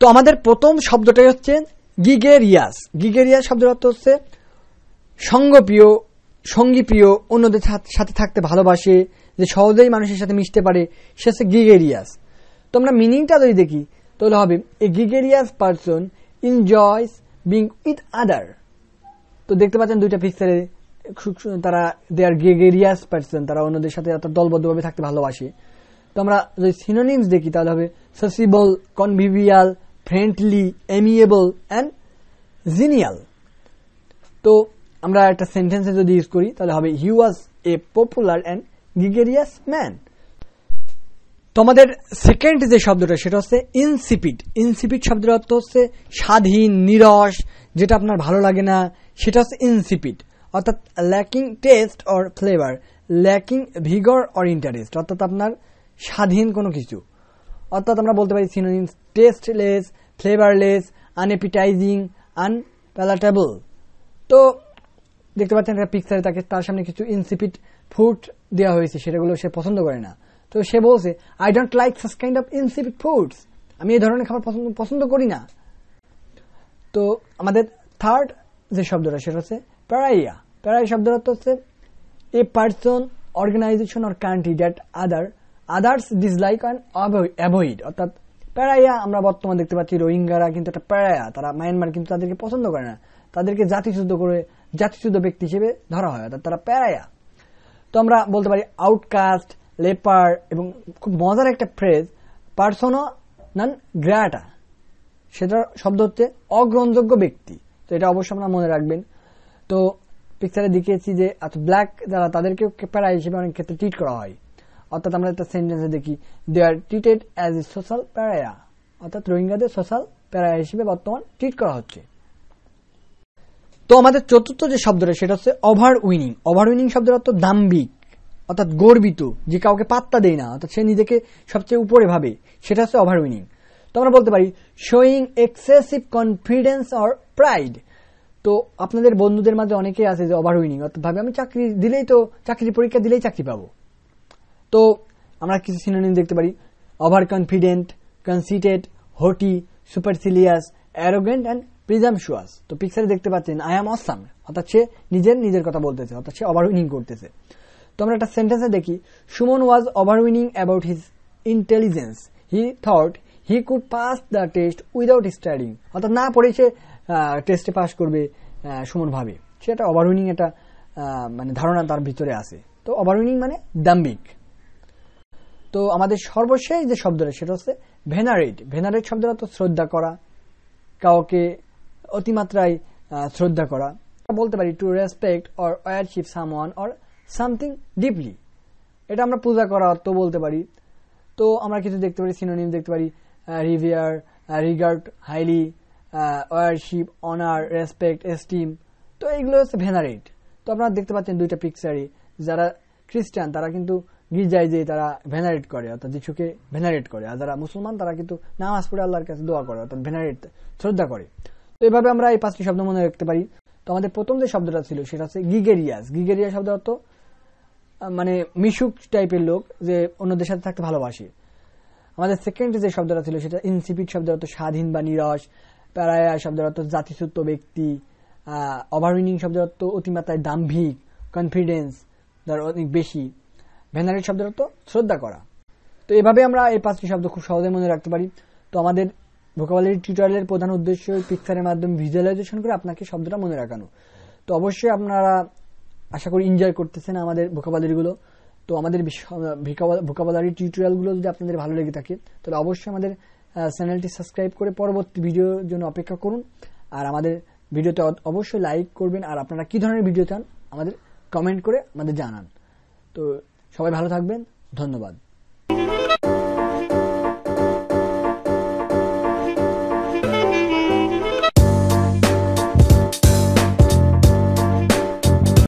তো আমাদের প্রথম শব্দটাই হচ্ছে গিগেরিয়াস। গিগেরিয়াস শব্দের অর্থ হচ্ছে সঙ্গপ্রিয়, সঙ্গীপ্রিয়, অন্যদের সাথে থাকতে ভালোবাসে, যে সহজেই মানুষের সাথে মিশতে পারে, সে হচ্ছে গিগেরিয়াস। তো আমরা মিনিংটা যদি দেখি তাহলে হবে a gregarious person enjoys being with other. তো দেখতে পাচ্ছেন দুইটা পিকচারে তারা দে আর গিগেরিয়াস পারসন, তারা অন্যদের সাথে দলবদ্ধভাবে থাকতে ভালোবাসে। তো আমরা যদি সিনোনিমস দেখি তাহলে হবে সোসিবল, কনভিভিয়াল, ফ্রেন্ডলি, এমিয়েবল অ্যান্ড জিনিয়াল। তো আমরা একটা সেন্টেন্সে যদি ইউজ করি তাহলে হবে হি ওয়াজ এ পপুলার অ্যান্ড গিগেরিয়াস ম্যান। তো আমাদের সেকেন্ড যে শব্দটা সেটা হচ্ছে ইনসিপিড। ইনসিপিড শব্দের অর্থ হচ্ছে স্বাধীন, নিরস, যেটা আপনার ভালো লাগে না, সেটা হচ্ছে ইনসিপিড। অর্থাৎ lacking test or flavour, lacking ভিগর or interest, অর্থাৎ আপনার স্বাধীন কোনো কিছু। অর্থাৎ আমরা বলতে পারি সিনোনিমস টেস্টলেস, ফ্লেভারলেস, আনএপিটাইজিং, আনপ্যালাটেবল। তো দেখতে পাচ্ছেন একটা পিকচারে তার সামনে কিছু ইনসিপিড ফুড দেওয়া হয়েছে, সেটাগুলো সে পছন্দ করে না। তো সে বলছে I don't like such kind of insipid foods, আমি এই ধরনের খাবার পছন্দ করি না। তো আমাদের থার্ড যে শব্দটা সেটা হচ্ছে প্যারাইয়া। প্যারাইয়া শব্দের অর্থ হচ্ছে a person, organisation or country that others dislike and avoid. অর্থাৎ প্যারাইয়া আমরা বর্তমানে দেখতে পাচ্ছি রোহিঙ্গারা কিন্তু একটা প্যারাইয়া, তারা মায়ানমার কিন্তু তাদেরকে পছন্দ করে না, তাদেরকে জাতিচ্যুত ব্যক্তি হিসেবে ধরা হয়, অর্থাৎ তারা প্যারাইয়া। তো আমরা বলতে পারি আউটকাস্ট, লেপার, এবং খুব মজার একটা ফ্রেজ পার্সোনা নন গ্রাটা, সেটার শব্দ হচ্ছে অগ্রহণযোগ্য ব্যক্তি। তো এটা অবশ্যই আপনারা মনে রাখবেন। তো পিকচারে দেখিয়েছি যে ব্ল্যাক যারা তাদেরকেও প্যারাইয়া হিসেবে অনেক ক্ষেত্রে ট্রিট করা হয়। অর্থাৎ আমরা একটা সেন্টেন্সে দেখি they are treated as a social pariah, অর্থাৎ রোহিঙ্গাদের সোশ্যাল প্যারাইয়া হিসেবে বর্তমান ট্রিট করা হচ্ছে। তো আমাদের চতুর্থ যে শব্দটা সেটা হচ্ছে ওভার উইনিং। ওভার উইনিং শব্দের অর্থ দাম্ভিক, অর্থাৎ গর্বিত, যে কাউকে পাত্তা দেয় না, অর্থাৎ সে নিজেকে সবচেয়ে উপরে ভাবে, সেটা হচ্ছে ওভার উইনিং। তো আমরা বলতে পারি showing excessive confidence or pride. তো আপনাদের বন্ধুদের মাঝে অনেকেই আছে যে ওভার উইনিং, অর্থাৎ ভাবে আমি চাকরির পরীক্ষা দিলেই চাকরি পাবো। তো আমরা কিছু সিনোনিম দেখতে পারি over confident, conceited, haughty, supercilious, arrogant and presumptuous. তো পিকচারে দেখতে পাচ্ছেন আই অ্যাম অসাম, অর্থাৎ সে নিজের কথা বলতেছে, অর্থাৎ সে ওভার উইনিং করতেছে। তো আমরা একটা সেন্টেন্সে দেখি Suman was over winning about his intelligence, he thought he could pass the test without studying. অর্থাৎ না পড়ে সে টেস্টে পাস করবে সুমন ভাবে, সেটা ওভার উইনিং একটা মানে ধারণা তার ভিতরে আছে। তো ওভার উইনিং মানে দাম্ভিক। তো আমাদের সর্বশেষ যে শব্দটা সেটা হচ্ছে ভেনারেট। ভেনারেট শব্দের অর্থ শ্রদ্ধা করা, কাউকে অতিমাত্রায় শ্রদ্ধা করা। বলতে পারি to respect or warship someone or something deeply, এটা আমরা পূজা করা অর্থ বলতে পারি। তো আমরা কিছু দেখতে পারি সিনোনিম দেখতে পারি revere, regard highly, worship, honour, respect, esteem. তো এইগুলো হচ্ছে ভেনারেট। তো আপনারা দেখতে পাচ্ছেন দুইটা পিকচারে যারা খ্রিস্টান তারা কিন্তু গির্জায় যে তারা ভেনারেট করে, অর্থাৎ যিশুকে ভেনারেট করে, আর যারা মুসলমান তারা কিন্তু নামাজ পড়ে আল্লাহর কাছে দোয়া করে, অর্থাৎ ভেনারেট, শ্রদ্ধা করে। তো এইভাবে আমরা এই 5টি শব্দ মনে রাখতে পারি। তো আমাদের প্রথম যে শব্দটা ছিল সেটা হচ্ছে গিগেরিয়াস। গিগেরিয়াস শব্দের অর্থ মানে মিশুক টাইপের লোক, যে অন্যদের সাথে থাকতে ভালোবাসে। আমাদের সেকেন্ড যে শব্দটা ছিল সেটা ইনসিপিড শব্দের অর্থ স্বাধীন বা নিরস। প্যারায়া শব্দের অর্থ জাতিচ্যুত ব্যক্তি। ওভারউইনিং শব্দের অর্থ অতিমাত্রায় দাম্ভিক, কনফিডেন্স যার অনেক বেশি। ভেনারেট শব্দের অর্থ শ্রদ্ধা করা। তো এভাবে আমরা এই 5টি শব্দ খুব সহজে মনে রাখতে পারি। তো আমাদের ভোকাবুলারি টিউটোরিয়ালের প্রধান উদ্দেশ্য পিকচারের মাধ্যমে ভিজুয়ালাইজেশন করে আপনাকে শব্দটা মনে রাখানো। তো অবশ্যই আপনারা আশা করি এনজয় করতেছেন আমাদের ভোকাবুলারিগুলো। তো আমাদের ভোকাবুলারি টিউটোরিয়ালগুলো যদি আপনাদের ভালো লেগে থাকে তাহলে অবশ্যই আমাদের চ্যানেলটি সাবস্ক্রাইব করে পরবর্তী ভিডিওর জন্য অপেক্ষা করুন। আর আমাদের ভিডিওতে অবশ্যই লাইক করবেন। আর আপনারা কি ধরনের ভিডিও চান আমাদের কমেন্ট করে আমাদের জানান। তো সবাই ভালো থাকবেন, ধন্যবাদ।